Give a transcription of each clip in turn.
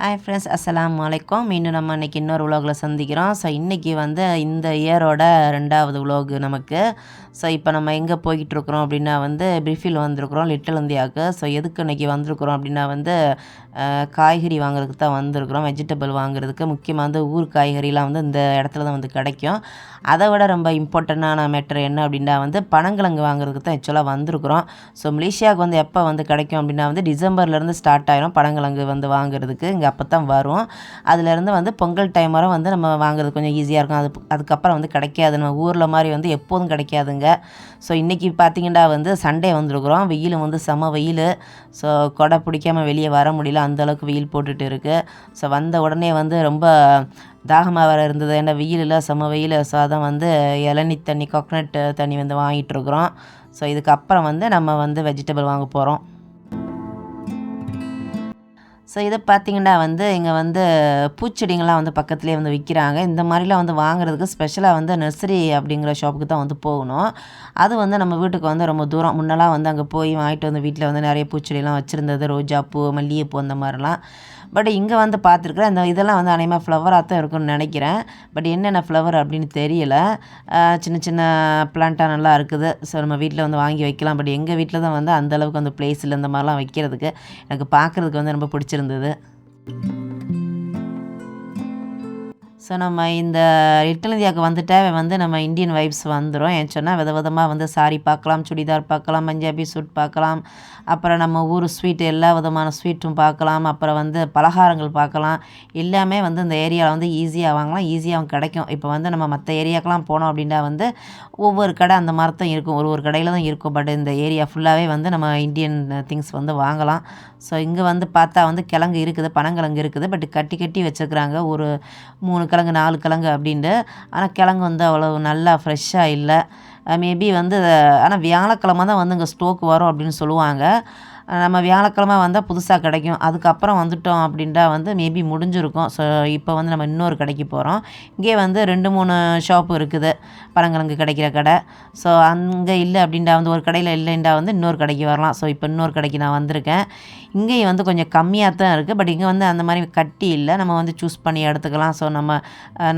Hi friends, அஸ்ஸலாமு அலைக்கும். மீண்டும் நம்ம இன்றைக்கி இன்னொரு விலாகில் சந்திக்கிறோம். ஸோ இன்றைக்கி வந்து இந்த இயரோட 2வது விலாக் நமக்கு. ஸோ இப்போ நம்ம எங்கே போய்கிட்டுருக்குறோம் அப்படின்னா வந்து பிரிஃபில் வந்திருக்குறோம், லிட்டில் இந்தியாவுக்கு. ஸோ எதுக்கு இன்றைக்கி வந்திருக்குறோம் அப்படின்னா வந்து காய்கறி வாங்குறதுக்கு தான் வந்திருக்குறோம், வெஜிடபிள் வாங்குறதுக்கு. முக்கியமாக வந்து ஊர் காய்கறிலாம் வந்து இந்த இடத்துல தான் வந்து கிடைக்கும். அதை விட ரொம்ப இம்பார்ட்டண்ட்டான மேட்ரு என்ன அப்படின்னா வந்து பனங்கிழங்கு வாங்குறதுக்கு தான் ஆக்சுவலாக வந்திருக்குறோம். ஸோ மலேசியாவுக்கு வந்து எப்போ வந்து கிடைக்கும் அப்படின்னா வந்து டிசம்பர்லேருந்து ஸ்டார்ட் ஆயிரும் பனங்கிழங்கு வந்து வாங்குறதுக்கு. இங்கே அப்போ தான் வரும். அதுலேருந்து வந்து பொங்கல் டைம் வரை வந்து நம்ம வாங்குறது கொஞ்சம் ஈஸியாக இருக்கும். அதுக்கப்புறம் வந்து கிடைக்காது, நம்ம ஊரில் மாதிரி வந்து எப்போதும் கிடைக்காதுங்க. ஸோ இன்றைக்கி பார்த்திங்கன்னா வந்து சண்டே வந்திருக்குறோம். வெயிலும் வந்து செம வெயில். ஸோ கொடை பிடிக்காமல் வெளியே வர முடியல, அந்தளவுக்கு வெயில் போட்டுட்டு இருக்குது. ஸோ வந்த உடனே வந்து ரொம்ப தாகமாக வேறு இருந்தது, ஏன்னா வெயிலில் செம வெயில். ஸோ அதான் வந்து இளநீ தண்ணி, கோகனட் தண்ணி வந்து வாங்கிட்டுருக்குறோம். ஸோ இதுக்கப்புறம் வந்து நம்ம வந்து வெஜிடபிள் வாங்க போகிறோம். ஸோ இதை பார்த்திங்கன்னா வந்து இங்கே வந்து பூச்செடிங்கள்லாம் வந்து பக்கத்துலேயே வந்து விற்கிறாங்க. இந்த மாதிரிலாம் வந்து வாங்குறதுக்கு ஸ்பெஷலாக வந்து நர்சரி அப்படிங்கிற ஷாப்புக்கு தான் வந்து போகணும். அது வந்து நம்ம வீட்டுக்கு வந்து ரொம்ப தூரம். முன்னெல்லாம் வந்து அங்கே போய் வாங்கிட்டு வந்து வீட்டில் வந்து நிறைய பூச்செடிலாம் வச்சுருந்தது, ரோஜாப்பூ, மல்லிகைப்பூ அந்த மாதிரிலாம். பட் இங்கே வந்து பார்த்துருக்குறேன், இந்த இதெல்லாம் வந்து அநேகமாக ஃப்ளவராக தான் இருக்கும்னு நினைக்கிறேன். பட் என்னென்ன ஃப்ளவர் அப்படின்னு தெரியல. சின்ன சின்ன பிளான்ட்டாக நல்லா இருக்குது. ஸோ நம்ம வீட்டில் வந்து வாங்கி வைக்கலாம். பட் எங்கள் வீட்டில் தான் வந்து அந்தளவுக்கு வந்து ப்ளேஸ் இல்லை இந்த மாதிரிலாம் வைக்கிறதுக்கு. எனக்கு பார்க்குறதுக்கு வந்து ரொம்ப பிடிச்சிருந்தது. ஸோ நம்ம இந்த லிட்டில் இந்தியாவுக்கு வந்துட்டாவே வந்து நம்ம இந்தியன் வைப்ஸ் வந்துடும். ஏன்னு சொன்னால் விதவிதமாக வந்து சாரி பார்க்கலாம், சுடிதார் பார்க்கலாம், பஞ்சாபி சூட் பார்க்கலாம், அப்புறம் நம்ம ஊர் ஸ்வீட் எல்லா விதமான ஸ்வீட்டும் பார்க்கலாம், அப்புறம் வந்து பலகாரங்கள் பார்க்கலாம். எல்லாமே வந்து இந்த ஏரியாவில் வந்து ஈஸியாக வாங்கலாம், ஈஸியாகவும் கிடைக்கும். இப்போ வந்து நம்ம மற்ற ஏரியாக்கெலாம் போனோம் அப்படின்னா வந்து ஒவ்வொரு கடை அந்த மாதிரி தான் இருக்கும், ஒரு ஒரு கடையில் தான் இருக்கும். பட் இந்த ஏரியா ஃபுல்லாகவே வந்து நம்ம இந்தியன் திங்ஸ் வந்து வாங்கலாம். ஸோ இங்கே வந்து பார்த்தா வந்து கிழங்கு இருக்குது, பனங்கிழங்கு இருக்குது. பட் கட்டி கட்டி வச்சுருக்குறாங்க, ஒரு 3 கிழங்கு 4 கிழங்கு அப்படின்ட்டு. ஆனால் கிழங்கு வந்து அவ்வளோ நல்லா ஃப்ரெஷ்ஷாக இல்லை. மேபி வந்து ஆனால் வியாழக்கிழமை தான் வந்து இங்கே ஸ்டோக் வரும் அப்படின்னு சொல்லுவாங்க. நம்ம வியாழக்கிழமை வந்தால் புதுசாக கிடைக்கும். அதுக்கப்புறம் வந்துட்டோம் அப்படின்ட்டா வந்து மேபி முடிஞ்சிருக்கும். ஸோ இப்போ வந்து நம்ம இன்னொரு கடைக்கு போகிறோம். இங்கே வந்து 2, 3 ஷாப்பு இருக்குது பனங்கிழங்கு கிடைக்கிற கடை. ஸோ அங்கே இல்லை அப்படின்ட்டா வந்து ஒரு கடையில் இல்லைண்டா வந்து இன்னொரு கடைக்கு வரலாம். ஸோ இப்போ இன்னொரு கடைக்கு நான் வந்திருக்கேன். இங்கேயும் வந்து கொஞ்சம் கம்மியாக தான் இருக்குது. பட் இங்கே வந்து அந்த மாதிரி கட்டி இல்லை, நம்ம வந்து சூஸ் பண்ணி எடுத்துக்கலாம். ஸோ நம்ம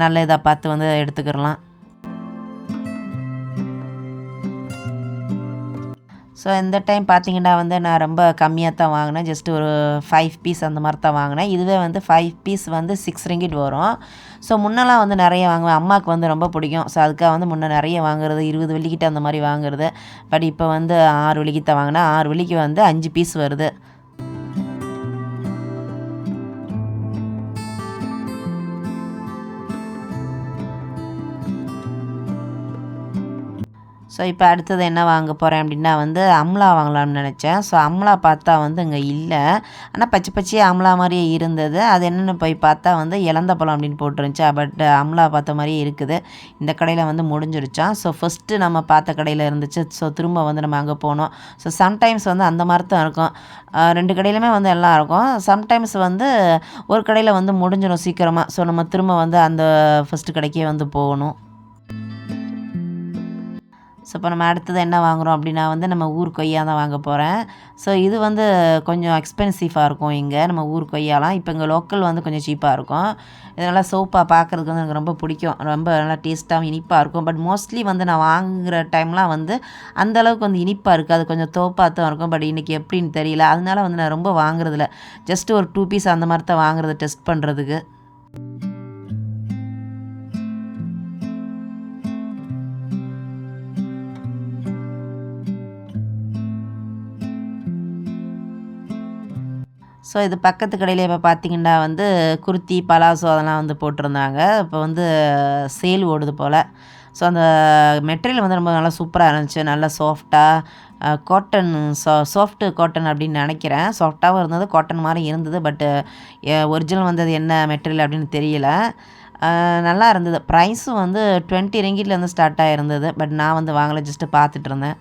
நல்ல இதாக பார்த்து வந்து எடுத்துக்கிடலாம். ஸோ இந்த டைம் பார்த்திங்கன்னா வந்து நான் ரொம்ப கம்மியாக தான் வாங்கினேன். ஜஸ்ட் ஒரு 5 பீஸ் அந்த மாதிரி தான் வாங்கினேன். இதுவே வந்து 5 பீஸ் வந்து 6 ரிங்கிட் வரும். ஸோ முன்னெல்லாம் வந்து நிறைய வாங்குவேன், அம்மாவுக்கு வந்து ரொம்ப பிடிக்கும். ஸோ அதுக்காக வந்து முன்னே நிறைய வாங்குறது, 20 வெள்ளிக்கிட்ட அந்த மாதிரி வாங்குறது. பட் இப்போ வந்து 6 வெள்ளிக்கு தான் வாங்கினேன். 6 வெள்ளிக்கு வந்து 5 பீஸ் வருது. ஸோ இப்போ அடுத்தது என்ன வாங்க போகிறேன் அப்படின்னா வந்து அம்லா வாங்கலாம்னு நினச்சேன். ஸோ அம்லா பார்த்தா வந்து இங்கே இல்லை, ஆனால் பச்சை பச்சையாக அம்லா மாதிரியே இருந்தது. அது என்னென்னு போய் பார்த்தா வந்து இலந்த பழம் அப்படின்னு போட்டுருந்துச்சா. பட் அம்லா பார்த்த மாதிரியே இருக்குது. இந்த கடையில் வந்து முடிஞ்சிருச்சான். ஸோ ஃபஸ்ட்டு நம்ம பார்த்த கடையில் இருந்துச்சு. ஸோ திரும்ப வந்து நம்ம அங்கே போனோம். ஸோ சம்டைம்ஸ் வந்து அந்த மாதிரி தான் இருக்கும், 2 கடையிலுமே வந்து எல்லாம் இருக்கும். சம்டைம்ஸ் வந்து ஒரு கடையில் வந்து முடிஞ்சிடும் சீக்கிரமாக. ஸோ நம்ம திரும்ப வந்து அந்த ஃபஸ்ட்டு கடைக்கே வந்து போகணும். ஸோ இப்போ நம்ம அடுத்தது என்ன வாங்குகிறோம் அப்படின்னா வந்து நம்ம ஊர் கொய்யா தான் வாங்க போகிறேன். ஸோ இது வந்து கொஞ்சம் எக்ஸ்பென்சிவாக இருக்கும் இங்கே, நம்ம ஊர் கொய்யாலாம். இப்போ இங்கே லோக்கல் வந்து கொஞ்சம் சீப்பாக இருக்கும். இது நல்லா சோப்பாக பார்க்குறதுக்கு வந்து எனக்கு ரொம்ப பிடிக்கும், ரொம்ப நல்லா டேஸ்ட்டாகவும் இனிப்பாக இருக்கும். பட் மோஸ்ட்லி வந்து நான் வாங்குகிற டைம்லாம் வந்து அந்தளவுக்கு வந்து இனிப்பாக இருக்காது, கொஞ்சம் தோப்பாக தான் இருக்கும். பட் இன்றைக்கி எப்படின்னு தெரியல, அதனால வந்து நான் ரொம்ப வாங்குறதில்ல. ஜஸ்ட்டு ஒரு 2 பீஸ் அந்த மாதிரி தான் வாங்குறது, டெஸ்ட் பண்ணுறதுக்கு. ஸோ இது பக்கத்து கடையில் இப்போ பார்த்திங்கன்னா வந்து குர்த்தி, பலாசோ அதெல்லாம் வந்து போட்டிருந்தாங்க. இப்போ வந்து சேல் ஓடுது போல். ஸோ அந்த மெட்டீரியல் வந்து ரொம்ப நல்லா சூப்பராக இருந்துச்சு, நல்லா சாஃப்டாக காட்டன், சாஃப்ட்டு காட்டன் அப்படின்னு நினைக்கிறேன். சாஃப்டாகவும் இருந்தது, காட்டன் மாதிரி இருந்தது. பட்டு ஒரிஜினல் வந்து அது என்ன மெட்டீரியல் அப்படின்னு தெரியல. நல்லா இருந்தது. ப்ரைஸும் வந்து 20 ரிங்கிட்லேருந்து ஸ்டார்ட் ஆகிருந்தது. பட் நான் வந்து வாங்கலை, ஜஸ்ட்டு பார்த்துட்டு இருந்தேன்.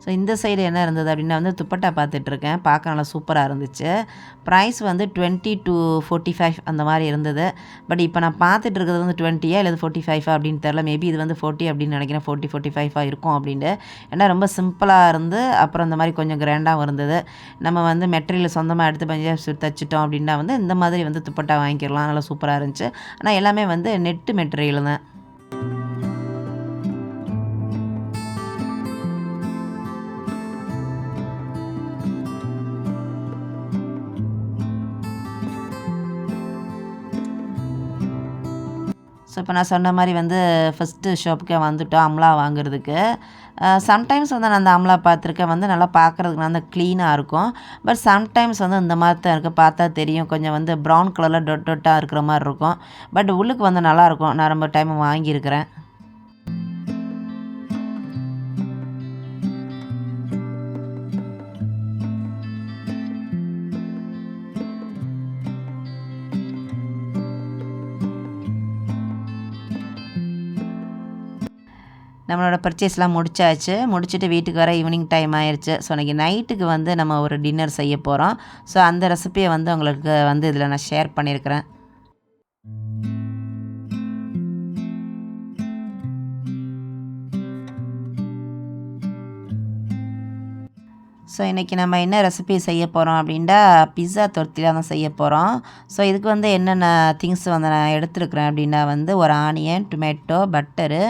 ஸோ இந்த சைடு என்ன இருந்தது அப்படின்னா வந்து துப்பட்டா பார்த்துட்ருக்கேன். பார்க்க நல்லா சூப்பராக இருந்துச்சு. ப்ரைஸ் வந்து 20 to 45 அந்த மாதிரி இருந்தது. பட் இப்போ நான் பார்த்துட்டு இருக்கிறது வந்து 20 இல்லது 45 அப்படின்னு தெரில. மேபி இது வந்து 40 அப்படின்னு நினைக்கிறேன். 40, 45 இருக்கும் அப்படின்ட்டு. ஏன்னா ரொம்ப சிம்பிளாக இருந்து அப்புறம் இந்த மாதிரி கொஞ்சம் கிராண்டாகவும் இருந்தது. நம்ம வந்து மெட்டீரியல் சொந்தமாக எடுத்து பஞ்சாபி சூட் தைச்சிட்டோம் அப்படின்னா வந்து இந்த மாதிரி வந்து துப்பட்டா வாங்கிக்கலாம். நல்லா சூப்பராக இருந்துச்சு. ஆனால் எல்லாமே வந்து நெட்டு மெட்டீரியல் தான். ஸோ இப்போ நான் சொன்ன மாதிரி வந்து ஃபஸ்ட்டு ஷாப்புக்கே வந்துவிட்டோம் அம்லா வாங்குறதுக்கு. சம்டைம்ஸ் வந்து நான் அந்த அம்லா பார்த்துருக்கேன் வந்து நல்லா பார்க்குறதுக்கு நல்லா க்ளீனாக இருக்கும். பட் சம்டைம்ஸ் வந்து இந்த மாதிரி தான் இருக்குது. பார்த்தா தெரியும் கொஞ்சம் வந்து ப்ரௌன் கலரில் டொட்டாக இருக்கிற மாதிரி இருக்கும். பட் உள்ளுக்கு வந்து நல்லாயிருக்கும். நான் ரொம்ப டைம் வாங்கியிருக்கிறேன். நம்மளோட பர்ச்சேஸ்லாம் முடிச்சாச்சு. முடிச்சுட்டு வீட்டுக்கு வர ஈவினிங் டைம் ஆயிடுச்சு. ஸோ இன்றைக்கி நைட்டுக்கு வந்து நம்ம ஒரு டின்னர் செய்ய போகிறோம். ஸோ அந்த ரெசிப்பியை வந்து உங்களுக்கு வந்து இதில் நான் ஷேர் பண்ணியிருக்கிறேன். ஸோ இன்றைக்கி நம்ம என்ன ரெசிபி செய்ய போகிறோம் அப்படின்டா பிஸ்ஸா தொர்த்திலா தான் செய்ய போகிறோம். ஸோ இதுக்கு வந்து என்னென்ன திங்ஸ் வந்து நான் எடுத்துருக்கிறேன் அப்படின்னா வந்து ஒரு onion, tomato, butter,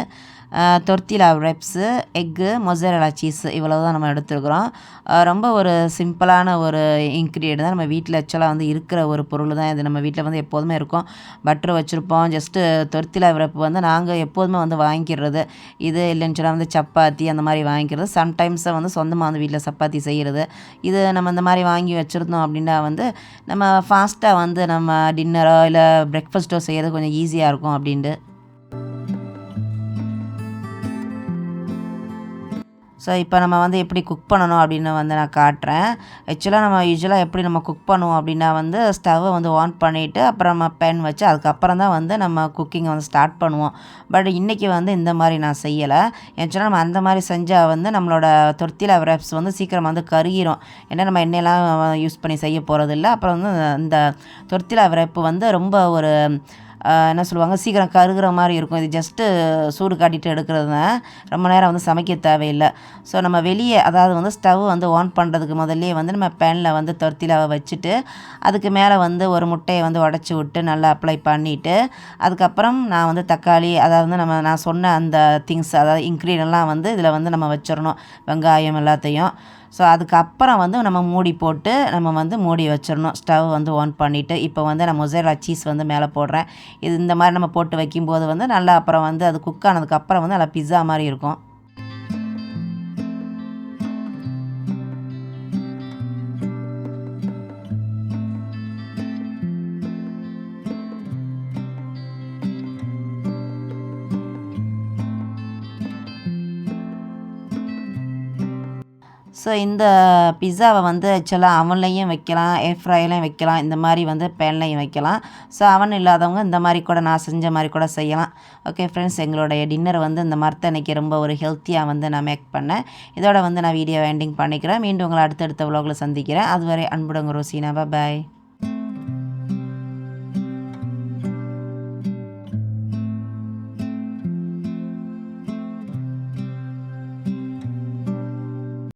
tortilla wraps, egg, mozzarella cheese இவ்வளோ தான் நம்ம எடுத்துருக்குறோம். ரொம்ப ஒரு சிம்பிளான ஒரு இன்க்ரீடியன்ட் தான். நம்ம வீட்டில் ஆக்சுவலாக வந்து இருக்கிற ஒரு பொருள் தான் இது. நம்ம வீட்டில் வந்து எப்போதுமே இருக்கும். பட்டர் வச்சுருப்போம். ஜஸ்ட்டு தொர்த்திலா ரெப் வந்து நாங்கள் எப்போதுமே வந்து வாங்கிக்கிறது. இது இல்லைன்னு சொன்னால் வந்து சப்பாத்தி அந்த மாதிரி வாங்கிக்கிறது. சம்டைம்ஸை வந்து சொந்தமாக வந்து வீட்டில் சப்பாத்தி செய்கிறது. இது நம்ம இந்த மாதிரி வாங்கி வச்சுருந்தோம் அப்படின்னா வந்து நம்ம ஃபாஸ்ட்டாக வந்து நம்ம டின்னரோ இல்லை பிரேக்ஃபாஸ்ட்டோ செய்கிறது கொஞ்சம் ஈஸியாக இருக்கும் அப்படின்ட்டு. ஸோ இப்போ நம்ம வந்து எப்படி குக் பண்ணணும் அப்படின்னு வந்து நான் காட்டுறேன். ஆக்சுவலாக நம்ம யூஸ்வலாக எப்படி நம்ம குக் பண்ணுவோம் அப்படின்னா வந்து ஸ்டவ்வை வந்து ஆன் பண்ணிவிட்டு அப்புறம் நம்ம பேன் வச்சு அதுக்கப்புறம் தான் வந்து நம்ம குக்கிங்கை வந்து ஸ்டார்ட் பண்ணுவோம். பட் இன்றைக்கி வந்து இந்த மாதிரி நான் செய்யலை. ஆக்சுவலாக நம்ம அந்த மாதிரி செஞ்சால் வந்து நம்மளோட தொர்த்திலா ரெப்ஸ் வந்து சீக்கிரம் வந்து கருகிரும். ஏன்னா நம்ம எண்ணெயெல்லாம் யூஸ் பண்ணி செய்ய போகிறதில்ல. அப்புறம் வந்து இந்த தொர்த்திலா ரெப் வந்து ரொம்ப ஒரு என்ன சொல்லுவாங்க சீக்கிரம் கருகிற மாதிரி இருக்கும். இது ஜஸ்ட்டு சூடு காட்டிட்டு எடுக்கிறது தான். ரொம்ப நேரம் வந்து சமைக்க தேவையில்லை. ஸோ நம்ம வெளியே அதாவது வந்து ஸ்டவ் வந்து ஆன் பண்ணுறதுக்கு முதல்லே வந்து நம்ம பேனில் வந்து தொர்த்திலாவை வச்சுட்டு அதுக்கு மேலே வந்து ஒரு முட்டையை வந்து உடச்சி விட்டு நல்லா அப்ளை பண்ணிவிட்டு அதுக்கப்புறம் நான் வந்து தக்காளி அதாவது வந்து நான் சொன்ன அந்த திங்ஸ் அதாவது இன்க்ரீடியன்ட்லாம் வந்து இதில் வந்து நம்ம வச்சிடணும். வெங்காயம் எல்லாத்தையும். ஸோ அதுக்கப்புறம் வந்து நம்ம மூடி போட்டு நம்ம வந்து மூடி வச்சிடணும். ஸ்டவ் வந்து ஆன் பண்ணிவிட்டு இப்போ வந்து நான் மொசரலா சீஸ் வந்து மேலே போடுறேன். இது இந்த மாதிரி நம்ம போட்டு வைக்கும்போது வந்து நல்லா அப்புறம் வந்து அது குக் ஆனதுக்கப்புறம் வந்து நல்லா பிஸ்ஸா மாதிரி இருக்கும். ஸோ இந்த பிஸ்ஸாவை வந்து ஆக்சுவலாக அவன்லையும் வைக்கலாம், ஏர் ஃப்ரைலையும் வைக்கலாம், இந்த மாதிரி வந்து பேன்லையும் வைக்கலாம். ஸோ அவன் இல்லாதவங்க இந்த மாதிரி கூட நான் செஞ்ச மாதிரி கூட செய்யலாம். ஓகே ஃப்ரெண்ட்ஸ், எங்களுடைய டின்னர் வந்து இந்த மாதிரி தான் இன்றைக்கி ரொம்ப ஒரு ஹெல்த்தியாக வந்து நான் மேக் பண்ணேன். இதோட வந்து நான் வீடியோ எண்டிங் பண்ணிக்கிறேன். மீண்டும் உங்களை அடுத்தடுத்த விலாகில் சந்திக்கிறேன். அதுவரை அன்புடன் ரோசினா. பாய்.